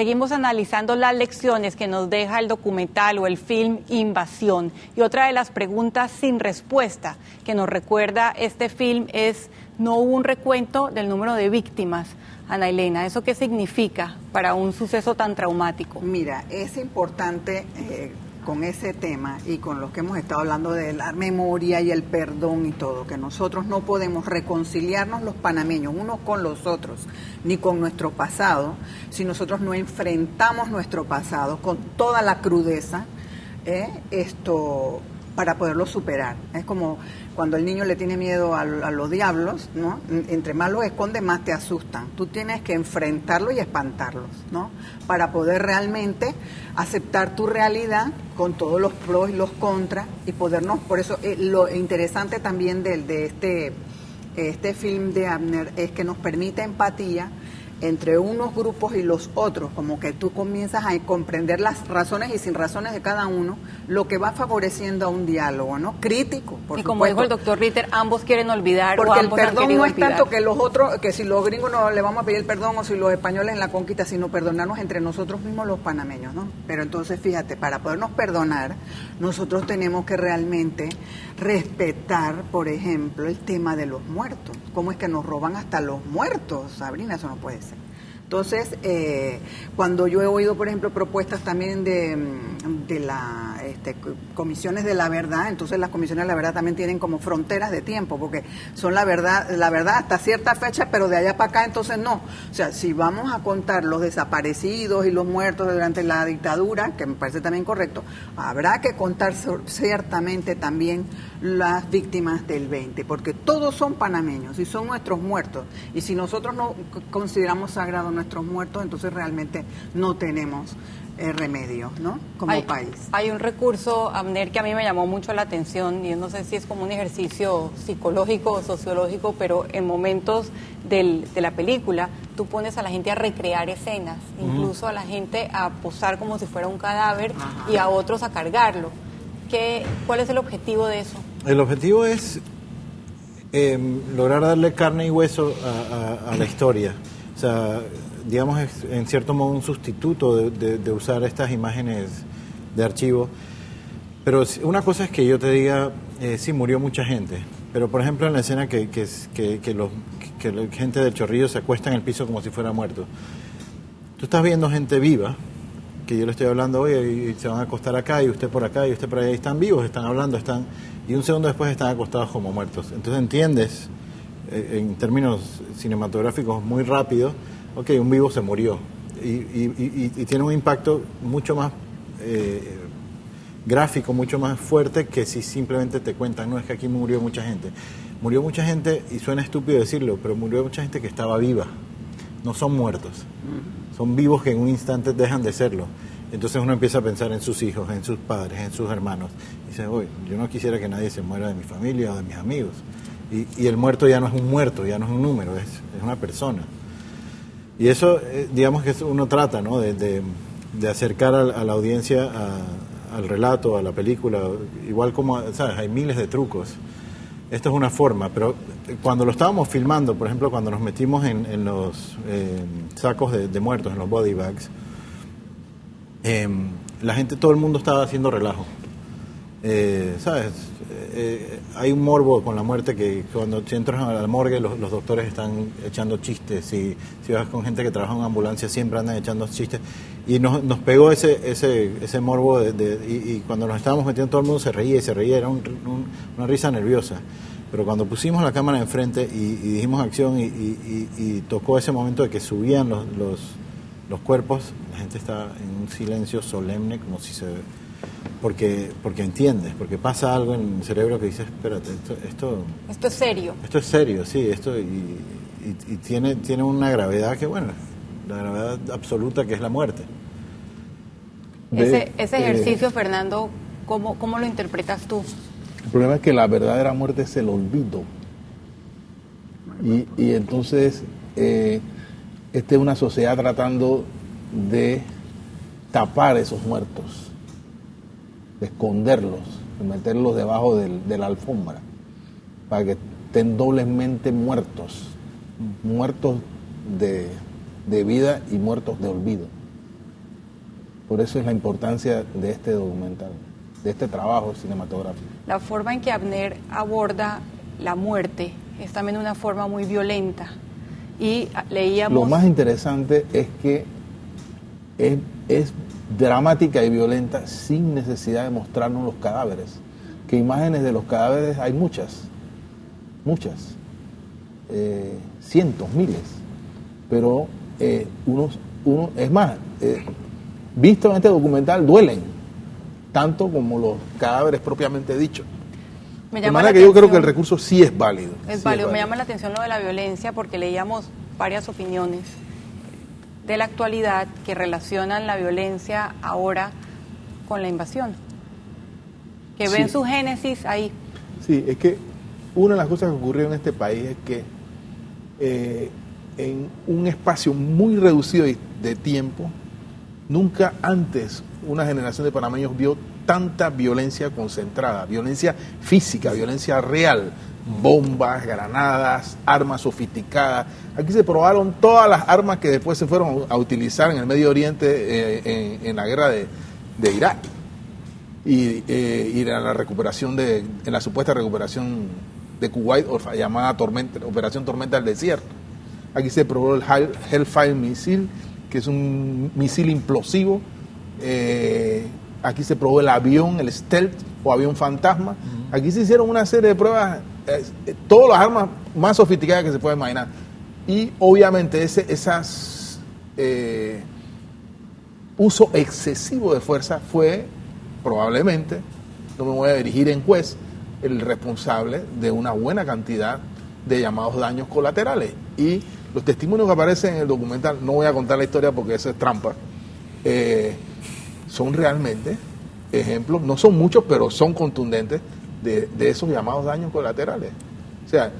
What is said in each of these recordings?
Seguimos analizando las lecciones que nos deja el documental o el film Invasión. Y otra de las preguntas sin respuesta que nos recuerda este film es: no hubo un recuento del número de víctimas. Ana Elena, ¿eso qué significa para un suceso tan traumático? Mira, es importante con ese tema y con los que hemos estado hablando de la memoria y el perdón y todo, que nosotros no podemos reconciliarnos los panameños unos con los otros, ni con nuestro pasado, si nosotros no enfrentamos nuestro pasado con toda la crudeza, para poderlo superar. Es como cuando el niño le tiene miedo a los diablos, ¿no? Entre más los esconde, más te asustan. Tú tienes que enfrentarlos y espantarlos, ¿no? Para poder realmente aceptar tu realidad con todos los pros y los contras y podernos, por eso lo interesante también de este film de Abner es que nos permite empatía entre unos grupos y los otros, como que tú comienzas a comprender las razones y sin razones de cada uno, lo que va favoreciendo a un diálogo, ¿no? Crítico, por supuesto. Y como dijo el doctor Ritter, ambos quieren olvidar. Porque o ambos el perdón no es olvidar. tanto que los otros, que si los gringos no le vamos a pedir el perdón o si los españoles en la conquista, sino perdonarnos entre nosotros mismos los panameños, ¿no? Pero entonces, fíjate, para podernos perdonar, nosotros tenemos que realmente respetar, por ejemplo, el tema de los muertos. ¿Cómo es que nos roban hasta los muertos, Sabrina? Eso no puede ser. Entonces, cuando yo he oído, por ejemplo, propuestas también de las comisiones de la verdad, entonces las comisiones de la verdad también tienen como fronteras de tiempo, porque son la verdad hasta cierta fecha, pero de allá para acá entonces no. O sea, si vamos a contar los desaparecidos y los muertos durante la dictadura, que me parece también correcto, habrá que contar ciertamente también las víctimas del 20, porque todos son panameños y son nuestros muertos. Y si nosotros no consideramos sagrados nuestros muertos, entonces realmente no tenemos remedio, ¿no? Como país. Hay un recurso, Abner, que a mí me llamó mucho la atención, y no sé si es como un ejercicio psicológico o sociológico, pero en momentos de la película, tú pones a la gente a recrear escenas, incluso a la gente a posar como si fuera un cadáver. Ajá. Y a otros a cargarlo. ¿Cuál es el objetivo de eso? El objetivo es lograr darle carne y hueso a la historia. O sea, digamos, es en cierto modo un sustituto de usar estas imágenes de archivo. Pero una cosa es que yo te diga, sí, murió mucha gente. Pero, por ejemplo, en la escena que la gente del Chorrillo se acuesta en el piso como si fuera muerto. Tú estás viendo gente viva, que yo le estoy hablando hoy, y se van a acostar acá, y usted por acá, y usted por allá, y están vivos, están hablando, y un segundo después están acostados como muertos. Entonces entiendes, en términos cinematográficos muy rápido, ok, un vivo se murió, y tiene un impacto mucho más gráfico, mucho más fuerte que si simplemente te cuentan, no, es que aquí murió mucha gente. Murió mucha gente, y suena estúpido decirlo, pero murió mucha gente que estaba viva, no son muertos. Son vivos que en un instante dejan de serlo. Entonces uno empieza a pensar en sus hijos, en sus padres, en sus hermanos. Y dice, oye, yo no quisiera que nadie se muera de mi familia o de mis amigos. Y el muerto ya no es un muerto, ya no es un número, es una persona. Y eso, digamos que uno trata, ¿no? de acercar a la audiencia al relato, a la película. Igual como, ¿sabes? Hay miles de trucos. Esto es una forma, pero cuando lo estábamos filmando, por ejemplo, cuando nos metimos en los sacos de muertos, en los body bags, la gente, todo el mundo estaba haciendo relajo. ¿Sabes? Hay un morbo con la muerte que cuando entras a la morgue los doctores están echando chistes, y si vas con gente que trabaja en ambulancia siempre andan echando chistes, y nos pegó ese morbo y cuando nos estábamos metiendo todo el mundo se reía, era una risa nerviosa. Pero cuando pusimos la cámara enfrente y dijimos acción y tocó ese momento de que subían los cuerpos, la gente estaba en un silencio solemne, como si porque entiendes, porque pasa algo en el cerebro que dices, espérate, esto es serio. Esto es serio, sí, y tiene una gravedad que, bueno, la gravedad absoluta que es la muerte. Ese ejercicio, Fernando, ¿cómo lo interpretas tú? El problema es que la verdadera muerte es el olvido. Y entonces, esta es una sociedad tratando de tapar esos muertos, de esconderlos, de meterlos debajo de la alfombra, para que estén doblemente muertos de vida y muertos de olvido. Por eso es la importancia de este documental, de este trabajo cinematográfico. La forma en que Abner aborda la muerte es también una forma muy violenta. Y leíamos... Lo más interesante es que es dramática y violenta sin necesidad de mostrarnos los cadáveres. Que imágenes de los cadáveres hay muchas, cientos, miles. Pero es más, visto en este documental, duelen tanto como los cadáveres propiamente dichos. Me De llama manera la que yo creo atención- que el recurso sí es válido. Es sí válido. Me llama la atención lo de la violencia porque leíamos varias opiniones de la actualidad que relacionan la violencia ahora con la invasión, que ven Sí. su génesis ahí. Sí, es que una de las cosas que ocurrió en este país es que en un espacio muy reducido de tiempo, nunca antes una generación de panameños vio tanta violencia concentrada, violencia física, violencia real, bombas, granadas, armas sofisticadas. Aquí se probaron todas las armas que después se fueron a utilizar en el Medio Oriente en la guerra de Irak y en la recuperación en la supuesta recuperación de Kuwait, llamada Operación Tormenta del Desierto. Aquí se probó el Hellfire Missile, que es un misil implosivo. Aquí se probó el avión, el stealth o avión fantasma. Aquí se hicieron una serie de pruebas, todas las armas más sofisticadas que se pueden imaginar. Y obviamente uso excesivo de fuerza fue probablemente, no me voy a dirigir en juez, el responsable de una buena cantidad de llamados daños colaterales. Y los testimonios que aparecen en el documental, no voy a contar la historia porque eso es trampa, son realmente ejemplos, no son muchos, pero son contundentes de esos llamados daños colaterales. O sea,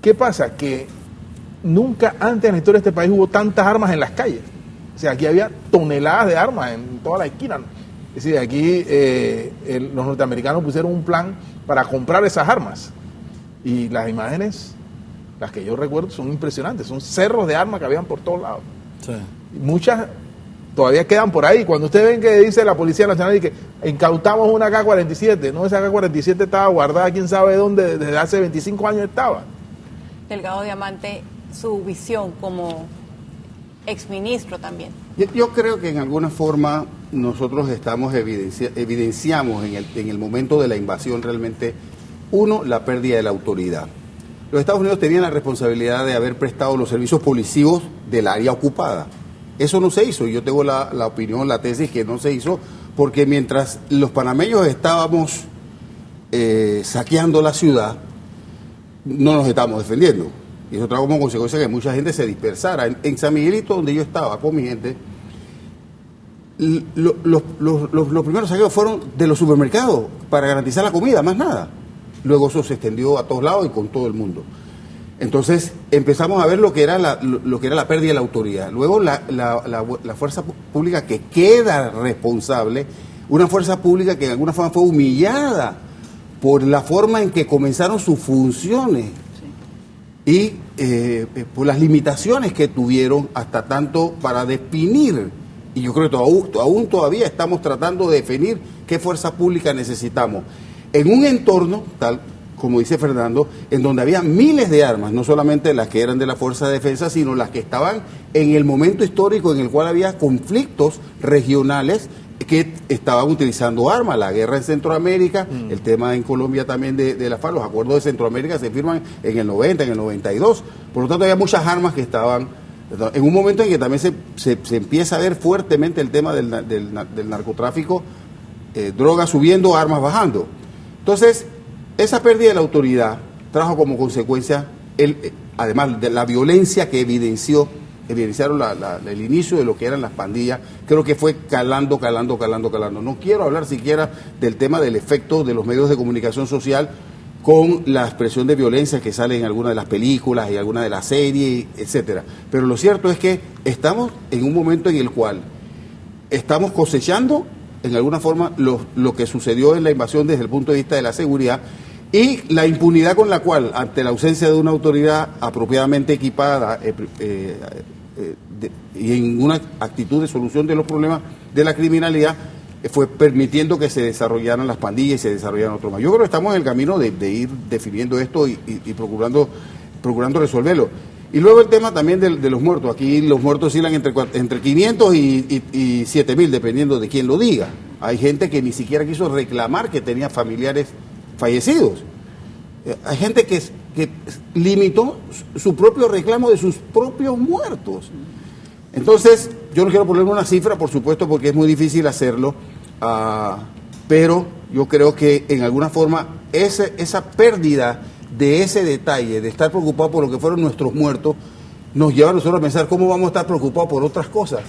¿qué pasa? Que nunca antes en la historia de este país hubo tantas armas en las calles. O sea, aquí había toneladas de armas en toda la esquina. Es decir, aquí los norteamericanos pusieron un plan para comprar esas armas. Y las imágenes, las que yo recuerdo, son impresionantes. Son cerros de armas que habían por todos lados. Sí. Muchas todavía quedan por ahí. Cuando ustedes ven que dice la Policía Nacional y que incautamos una K-47, no, esa K-47 estaba guardada, quién sabe dónde, desde hace 25 años estaba. Delgado Diamante, su visión como exministro también. Yo creo que en alguna forma nosotros evidenciamos en el momento de la invasión realmente, uno, la pérdida de la autoridad. Los Estados Unidos tenían la responsabilidad de haber prestado los servicios policivos del área ocupada. Eso no se hizo, y yo tengo la opinión, la tesis que no se hizo, porque mientras los panameños estábamos saqueando la ciudad, no nos estábamos defendiendo. Y eso trajo como consecuencia que mucha gente se dispersara. En San Miguelito, donde yo estaba con mi gente, los primeros saqueos fueron de los supermercados para garantizar la comida, más nada. Luego eso se extendió a todos lados y con todo el mundo. Entonces empezamos a ver lo que era la pérdida de la autoridad. Luego la fuerza pública que queda responsable, una fuerza pública que de alguna forma fue humillada por la forma en que comenzaron sus funciones y por las limitaciones que tuvieron hasta tanto para definir. Y yo creo que aún todavía estamos tratando de definir qué fuerza pública necesitamos. En un entorno, tal como dice Fernando, en donde había miles de armas, no solamente las que eran de la Fuerza de Defensa, sino las que estaban en el momento histórico en el cual había conflictos regionales que estaban utilizando armas, la guerra en Centroamérica, el tema en Colombia también de la FARC, los acuerdos de Centroamérica se firman en el 90, en el 92, por lo tanto había muchas armas que estaban, en un momento en que también se empieza a ver fuertemente el tema del narcotráfico, drogas subiendo, armas bajando. Entonces, esa pérdida de la autoridad trajo como consecuencia, además de la violencia que evidenciaron el inicio de lo que eran las pandillas, creo que fue calando. No quiero hablar siquiera del tema del efecto de los medios de comunicación social con la expresión de violencia que sale en algunas de las películas y algunas de las series, etcétera. Pero lo cierto es que estamos en un momento en el cual estamos cosechando en alguna forma lo que sucedió en la invasión desde el punto de vista de la seguridad y la impunidad con la cual, ante la ausencia de una autoridad apropiadamente equipada, y en una actitud de solución de los problemas de la criminalidad, fue permitiendo que se desarrollaran las pandillas y se desarrollaran otros más. Yo creo que estamos en el camino de ir definiendo esto y procurando resolverlo. Y luego el tema también de los muertos. Aquí los muertos oscilan entre 500 y 7.000, dependiendo de quién lo diga. Hay gente que ni siquiera quiso reclamar que tenía familiares fallecidos. Hay gente que limitó su propio reclamo de sus propios muertos. Entonces, yo no quiero ponerle una cifra, por supuesto, porque es muy difícil hacerlo, pero yo creo que en alguna forma esa pérdida de ese detalle, de estar preocupado por lo que fueron nuestros muertos, nos lleva a nosotros a pensar cómo vamos a estar preocupados por otras cosas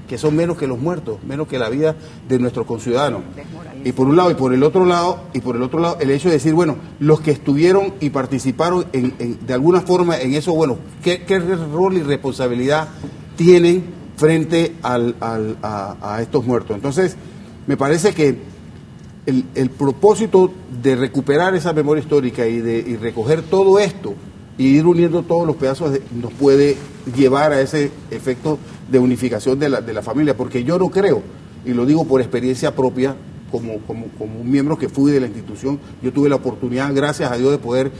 que son menos que los muertos, menos que la vida de nuestros conciudadanos. Y por un lado, y por el otro lado, el hecho de decir, bueno, los que estuvieron y participaron de alguna forma en eso, bueno, ¿qué rol y responsabilidad tienen frente a estos muertos? Entonces, me parece que el propósito de recuperar esa memoria histórica y recoger todo esto y ir uniendo todos los pedazos nos puede llevar a ese efecto de unificación de la familia, porque yo no creo, y lo digo por experiencia propia, como un miembro que fui de la institución, yo tuve la oportunidad, gracias a Dios, de poder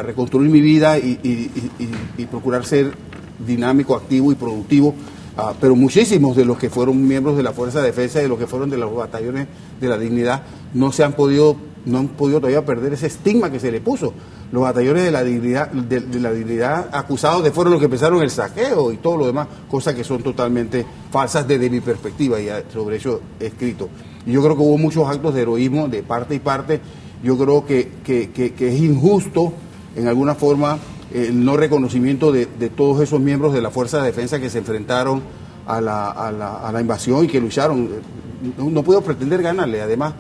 reconstruir mi vida y procurar ser dinámico, activo y productivo, pero muchísimos de los que fueron miembros de la Fuerza de Defensa y de los que fueron de los batallones de la dignidad no han podido todavía perder ese estigma que se le puso. Los batallones de la dignidad acusados fueron los que empezaron el saqueo y todo lo demás, cosas que son totalmente falsas desde mi perspectiva, y sobre eso he escrito. Y yo creo que hubo muchos actos de heroísmo de parte y parte. Yo creo que es injusto, en alguna forma, el no reconocimiento de todos esos miembros de la Fuerza de Defensa que se enfrentaron a la invasión y que lucharon. No puedo pretender ganarle. Además,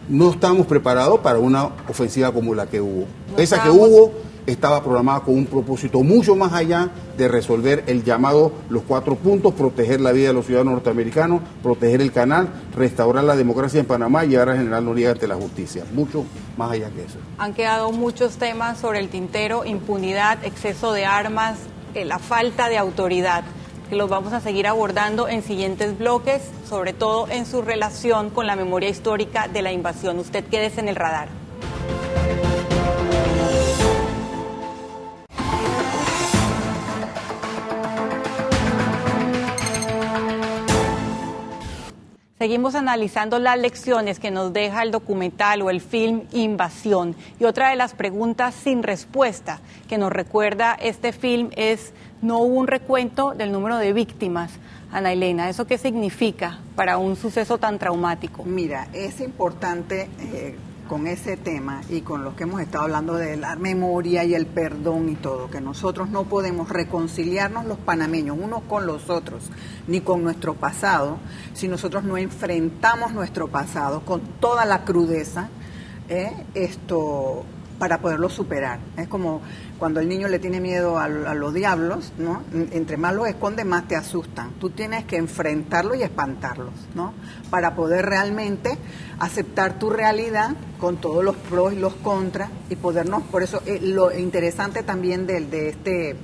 no estábamos preparados para una ofensiva como la que hubo. Esa que hubo estaba programada con un propósito mucho más allá de resolver el llamado los 4 puntos: proteger la vida de los ciudadanos norteamericanos, proteger el canal, restaurar la democracia en Panamá y llevar al general Noriega ante la justicia. Mucho más allá que eso. Han quedado muchos temas sobre el tintero: impunidad, exceso de armas, la falta de autoridad, que los vamos a seguir abordando en siguientes bloques, sobre todo en su relación con la memoria histórica de la invasión. Usted quédese en el radar. Seguimos analizando las lecciones que nos deja el documental o el film Invasión. Y otra de las preguntas sin respuesta que nos recuerda este film es: no hubo un recuento del número de víctimas. Ana Elena, ¿eso qué significa para un suceso tan traumático? Mira, es importante con ese tema y con lo que hemos estado hablando de la memoria y el perdón y todo, que nosotros no podemos reconciliarnos los panameños unos con los otros, ni con nuestro pasado, si nosotros no enfrentamos nuestro pasado con toda la crudeza, para poderlo superar. Es como cuando el niño le tiene miedo a los diablos, ¿no? Entre más los esconde, más te asustan. Tú tienes que enfrentarlos y espantarlos, ¿no? Para poder realmente aceptar tu realidad con todos los pros y los contras y podernos. Por eso lo interesante también de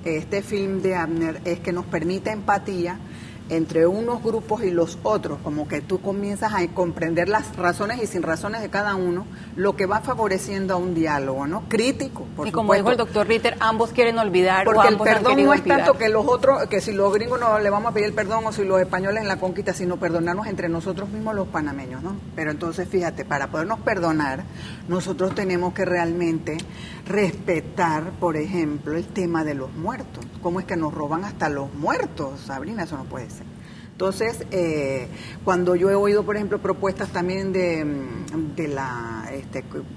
este film de Abner es que nos permite empatía entre unos grupos y los otros, como que tú comienzas a comprender las razones y sin razones de cada uno, lo que va favoreciendo a un diálogo, ¿no? Crítico, por y como supuesto. dijo el doctor Ritter, ambos quieren olvidar, porque o el ambos han perdón querido no es olvidar. tanto que los otros, que si los gringos no le vamos a pedir el perdón, o si los españoles en la conquista, sino perdonarnos entre nosotros mismos los panameños, ¿no? Pero entonces, fíjate, para podernos perdonar, nosotros tenemos que realmente respetar, por ejemplo, el tema de los muertos. ¿Cómo es que nos roban hasta los muertos, Sabrina? Eso no puede ser. Entonces, cuando yo he oído, por ejemplo, propuestas también de las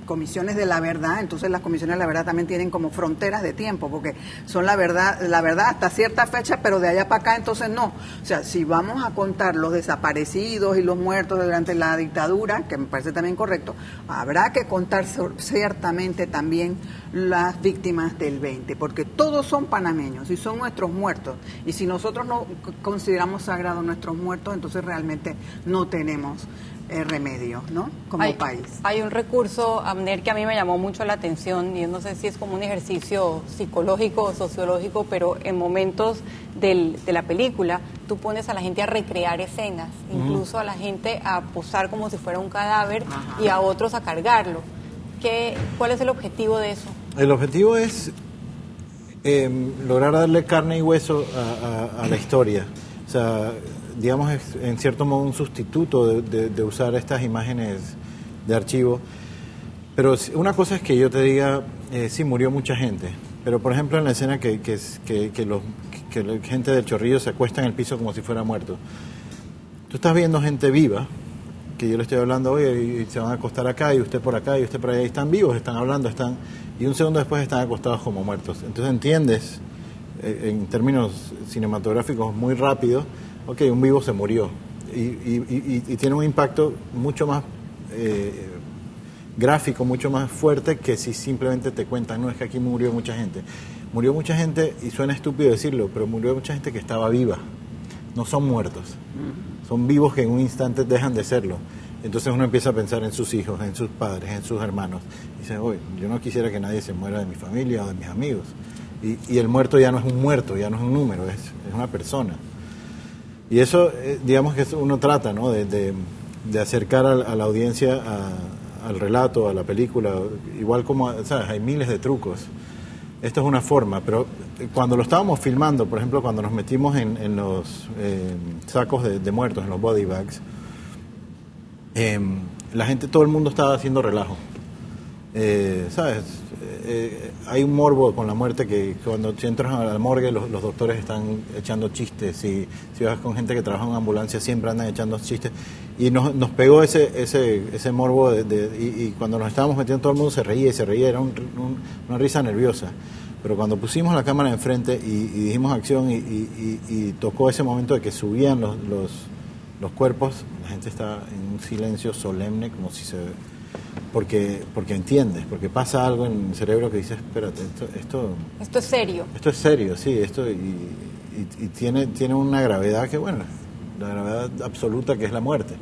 comisiones de la verdad, entonces las comisiones de la verdad también tienen como fronteras de tiempo, porque son la verdad hasta cierta fecha, pero de allá para acá entonces no. O sea, si vamos a contar los desaparecidos y los muertos durante la dictadura, que me parece también correcto, habrá que contar ciertamente también las víctimas del 20, porque todos son panameños y son nuestros muertos. Y si nosotros no consideramos sagrado nuestros muertos, entonces realmente no tenemos remedio, ¿no? Como país. Hay un recurso, Abner, que a mí me llamó mucho la atención, y yo no sé si es como un ejercicio psicológico o sociológico, pero en momentos de la película tú pones a la gente a recrear escenas, incluso a la gente a posar como si fuera un cadáver y a otros a cargarlo. ¿Cuál es el objetivo de eso? El objetivo es lograr darle carne y hueso a la historia. O sea, digamos, es en cierto modo un sustituto de usar estas imágenes de archivo. Pero una cosa es que yo te diga, sí, murió mucha gente. Pero, por ejemplo, en la escena que la gente del Chorrillo se acuesta en el piso como si fuera muerto. Tú estás viendo gente viva, que yo le estoy hablando hoy, y se van a acostar acá, y usted por acá, y usted por allá, y están vivos, están hablando, y un segundo después están acostados como muertos. Entonces entiendes, en términos cinematográficos muy rápido, ok, un vivo se murió, y tiene un impacto mucho más gráfico, mucho más fuerte que si simplemente te cuentan, no, es que aquí murió mucha gente. Murió mucha gente, y suena estúpido decirlo, pero murió mucha gente que estaba viva. No son muertos, son vivos que en un instante dejan de serlo. Entonces uno empieza a pensar en sus hijos, en sus padres, en sus hermanos. Y dice, oye, yo no quisiera que nadie se muera de mi familia o de mis amigos. Y el muerto ya no es un muerto, ya no es un número, es una persona. Y eso, digamos que uno trata, ¿no?, de acercar a la audiencia al relato, a la película. Igual como, ¿sabes?, hay miles de trucos. Esto es una forma, pero cuando lo estábamos filmando, por ejemplo, cuando nos metimos en los sacos de muertos, en los body bags, la gente, todo el mundo estaba haciendo relajo. ¿Sabes? Hay un morbo con la muerte que cuando entras a la morgue los doctores están echando chistes, si vas con gente que trabaja en ambulancia siempre andan echando chistes, y nos pegó ese morbo y cuando nos estábamos metiendo todo el mundo se reía, era una risa nerviosa. Pero cuando pusimos la cámara enfrente y dijimos acción y tocó ese momento de que subían los cuerpos, la gente está en un silencio solemne, como si porque entiendes, porque pasa algo en el cerebro que dice, espérate, esto es serio. Esto es serio, sí, y tiene una gravedad que, bueno, la gravedad absoluta que es la muerte.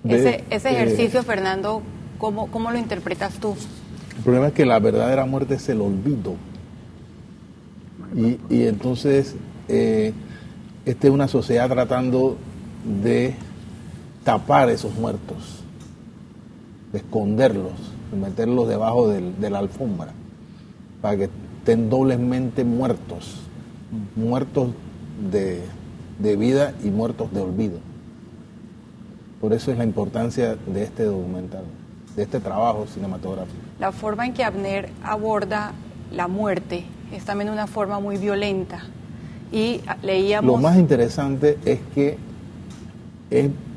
Ese ejercicio, Fernando, ¿cómo lo interpretas tú? El problema es que la verdadera muerte es el olvido. Y entonces, esta es una sociedad tratando de tapar esos muertos, de esconderlos, de meterlos debajo de la alfombra, para que estén doblemente muertos de vida y muertos de olvido. Por eso es la importancia de este documental, de este trabajo cinematográfico. La forma en que Abner aborda la muerte es también una forma muy violenta. Y leíamos... Lo más interesante es que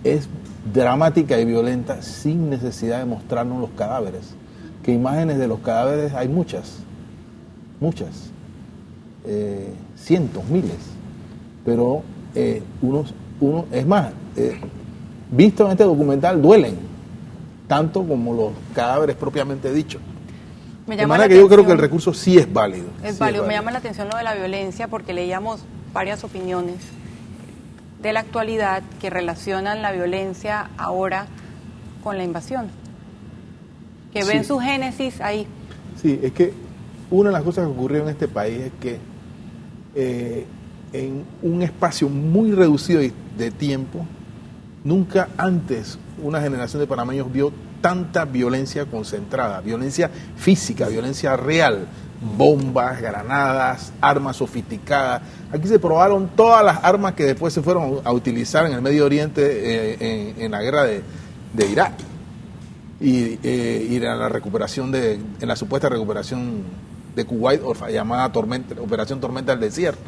es dramática y violenta sin necesidad de mostrarnos los cadáveres. Que imágenes de los cadáveres hay muchas, cientos, miles. Pero es más, visto en este documental, duelen tanto como los cadáveres propiamente dichos. De manera que yo creo que el recurso sí es válido. Es válido. Me llama la atención lo de la violencia porque leíamos varias opiniones de la actualidad que relacionan la violencia ahora con la invasión, que ven su génesis ahí. Sí, es que una de las cosas que ocurrió en este país es que en un espacio muy reducido de tiempo, nunca antes una generación de panameños vio tanta violencia concentrada, violencia física, violencia real, bombas, granadas, armas sofisticadas. Aquí se probaron todas las armas que después se fueron a utilizar en el Medio Oriente en la guerra de Irak y en la recuperación en la supuesta recuperación de Kuwait, llamada Operación Tormenta del Desierto.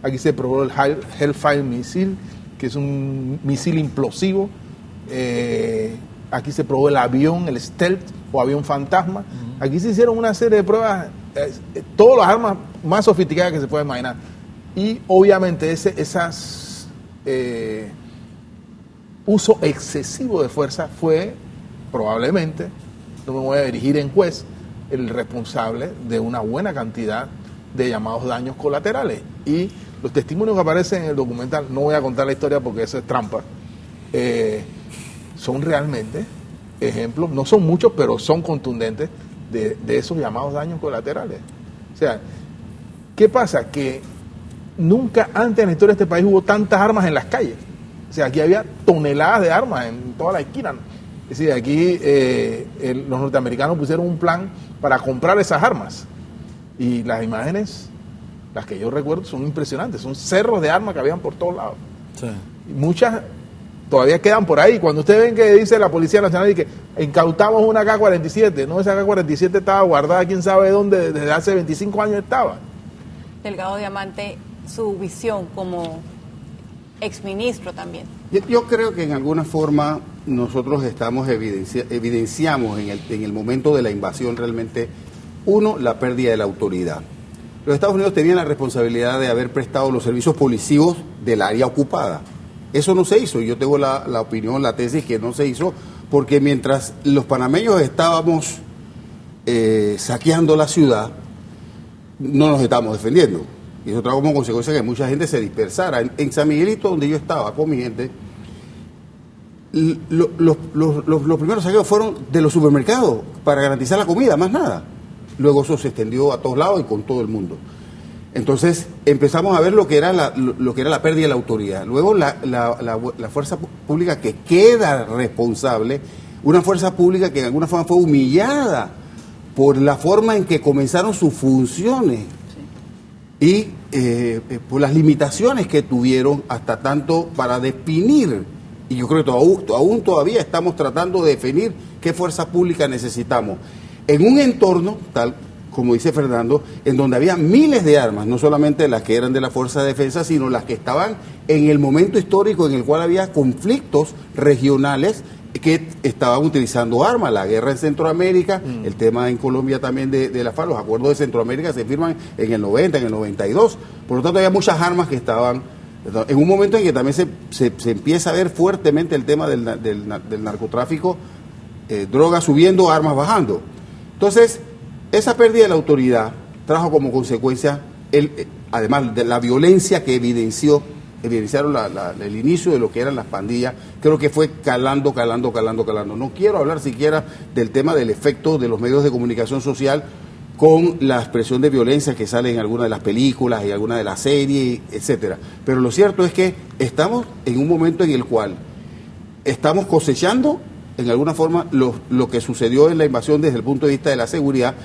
Aquí se probó el Hellfire Missile, que es un misil implosivo. Aquí se probó el avión, el stealth o avión fantasma. Aquí se hicieron una serie de pruebas, todas las armas más sofisticadas que se puede imaginar. Y obviamente esas uso excesivo de fuerza fue probablemente, no me voy a dirigir en juez, el responsable de una buena cantidad de llamados daños colaterales. Y los testimonios que aparecen en el documental, no voy a contar la historia porque eso es trampa, son realmente ejemplos, no son muchos, pero son contundentes de esos llamados daños colaterales. O sea, ¿qué pasa? Que nunca antes en la historia de este país hubo tantas armas en las calles. O sea, aquí había toneladas de armas en toda la esquina. Es decir, aquí los norteamericanos pusieron un plan para comprar esas armas. Y las imágenes, las que yo recuerdo, son impresionantes. Son cerros de armas que habían por todos lados. Sí. Y muchas todavía quedan por ahí. Cuando ustedes ven que dice la Policía Nacional y que incautamos una K-47, no, esa K-47 estaba guardada, quién sabe dónde, desde hace 25 años estaba. Delgado Diamante, su visión como exministro también. Yo creo que en alguna forma nosotros estamos evidenciamos en el momento de la invasión realmente, uno, la pérdida de la autoridad. Los Estados Unidos tenían la responsabilidad de haber prestado los servicios policivos del área ocupada. Eso no se hizo. Yo tengo la opinión, la tesis que no se hizo, porque mientras los panameños estábamos saqueando la ciudad, no nos estábamos defendiendo. Y eso trajo como consecuencia que mucha gente se dispersara. En San Miguelito, donde yo estaba con mi gente, los primeros saqueos fueron de los supermercados para garantizar la comida, más nada. Luego eso se extendió a todos lados y con todo el mundo. Entonces empezamos a ver lo que era la pérdida de la autoridad. Luego la fuerza pública que queda responsable, una fuerza pública que en alguna forma fue humillada por la forma en que comenzaron sus funciones y por las limitaciones que tuvieron hasta tanto para definir, y yo creo que aún todavía estamos tratando de definir qué fuerza pública necesitamos, en un entorno, tal como dice Fernando, en donde había miles de armas, no solamente las que eran de la Fuerza de Defensa, sino las que estaban en el momento histórico en el cual había conflictos regionales que estaban utilizando armas, la guerra en Centroamérica, el tema en Colombia también de la FARC, los acuerdos de Centroamérica se firman en el 90, en el 92, por lo tanto había muchas armas que estaban, en un momento en que también se empieza a ver fuertemente el tema del narcotráfico, drogas subiendo, armas bajando. Entonces, esa pérdida de la autoridad trajo como consecuencia, además de la violencia que evidenciaron el inicio de lo que eran las pandillas, creo que fue calando. No quiero hablar siquiera del tema del efecto de los medios de comunicación social con la expresión de violencia que sale en algunas de las películas y algunas de las series, etcétera. Pero lo cierto es que estamos en un momento en el cual estamos cosechando, en alguna forma, lo que sucedió en la invasión desde el punto de vista de la seguridad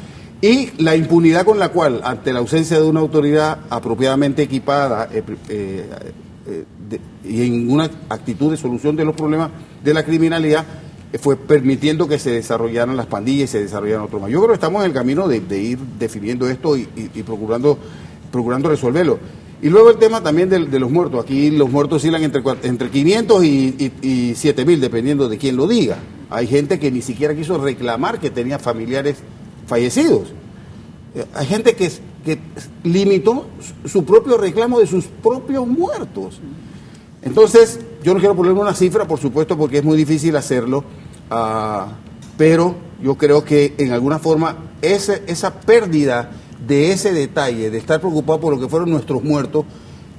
y la impunidad con la cual, ante la ausencia de una autoridad apropiadamente equipada y en una actitud de solución de los problemas de la criminalidad, fue permitiendo que se desarrollaran las pandillas y se desarrollaran otros más. Yo creo que estamos en el camino de ir definiendo esto y procurando resolverlo. Y luego el tema también de los muertos. Aquí los muertos oscilan entre 500 y 7.000, dependiendo de quién lo diga. Hay gente que ni siquiera quiso reclamar que tenía familiares fallecidos. Hay gente que limitó su propio reclamo de sus propios muertos. Entonces, yo no quiero ponerle una cifra, por supuesto, porque es muy difícil hacerlo, pero yo creo que en alguna forma esa pérdida de ese detalle, de estar preocupado por lo que fueron nuestros muertos,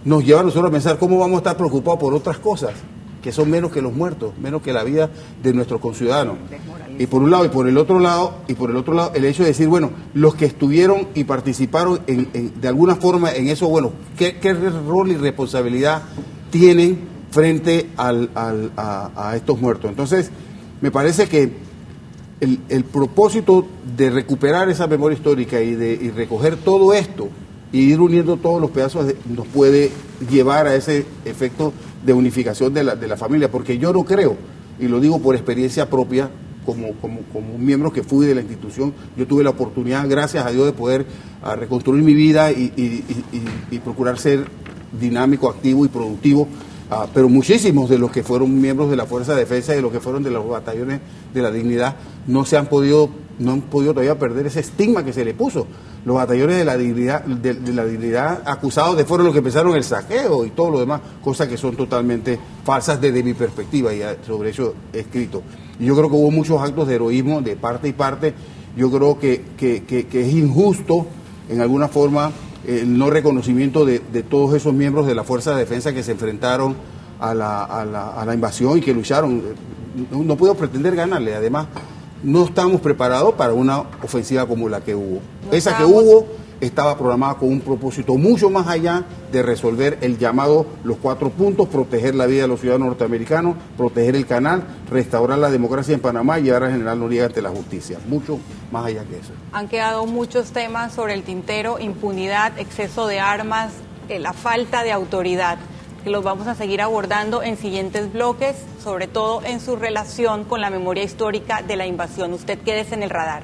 nos lleva a nosotros a pensar cómo vamos a estar preocupados por otras cosas que son menos que los muertos, menos que la vida de nuestros conciudadanos. Y por un lado, y por el otro lado, el hecho de decir, bueno, los que estuvieron y participaron de alguna forma en eso, bueno, ¿qué rol y responsabilidad tienen frente a estos muertos? Entonces, me parece que el propósito de recuperar esa memoria histórica y recoger todo esto y ir uniendo todos los pedazos nos puede llevar a ese efecto de unificación de la familia, porque yo no creo, y lo digo por experiencia propia, como un miembro que fui de la institución, yo tuve la oportunidad, gracias a Dios, de poder reconstruir mi vida y procurar ser dinámico, activo y productivo, pero muchísimos de los que fueron miembros de la Fuerza de Defensa y de los que fueron de los batallones de la dignidad no han podido todavía perder ese estigma que se le puso. Los batallones de la dignidad acusados fueron los que empezaron el saqueo y todo lo demás, cosas que son totalmente falsas desde mi perspectiva, y sobre eso he escrito. Y yo creo que hubo muchos actos de heroísmo de parte y parte. Yo creo que es injusto en alguna forma el no reconocimiento de todos esos miembros de la Fuerza de Defensa que se enfrentaron a la invasión y que lucharon. No puedo pretender ganarle, además no estamos preparados para una ofensiva como la que hubo. Esa que hubo estaba programada con un propósito mucho más allá de resolver el llamado los 4 puntos, proteger la vida de los ciudadanos norteamericanos, proteger el canal, restaurar la democracia en Panamá y llevar al general Noriega ante la justicia. Mucho más allá que eso. Han quedado muchos temas sobre el tintero: impunidad, exceso de armas, la falta de autoridad, que los vamos a seguir abordando en siguientes bloques, sobre todo en su relación con la memoria histórica de la invasión. Usted quédese en el radar.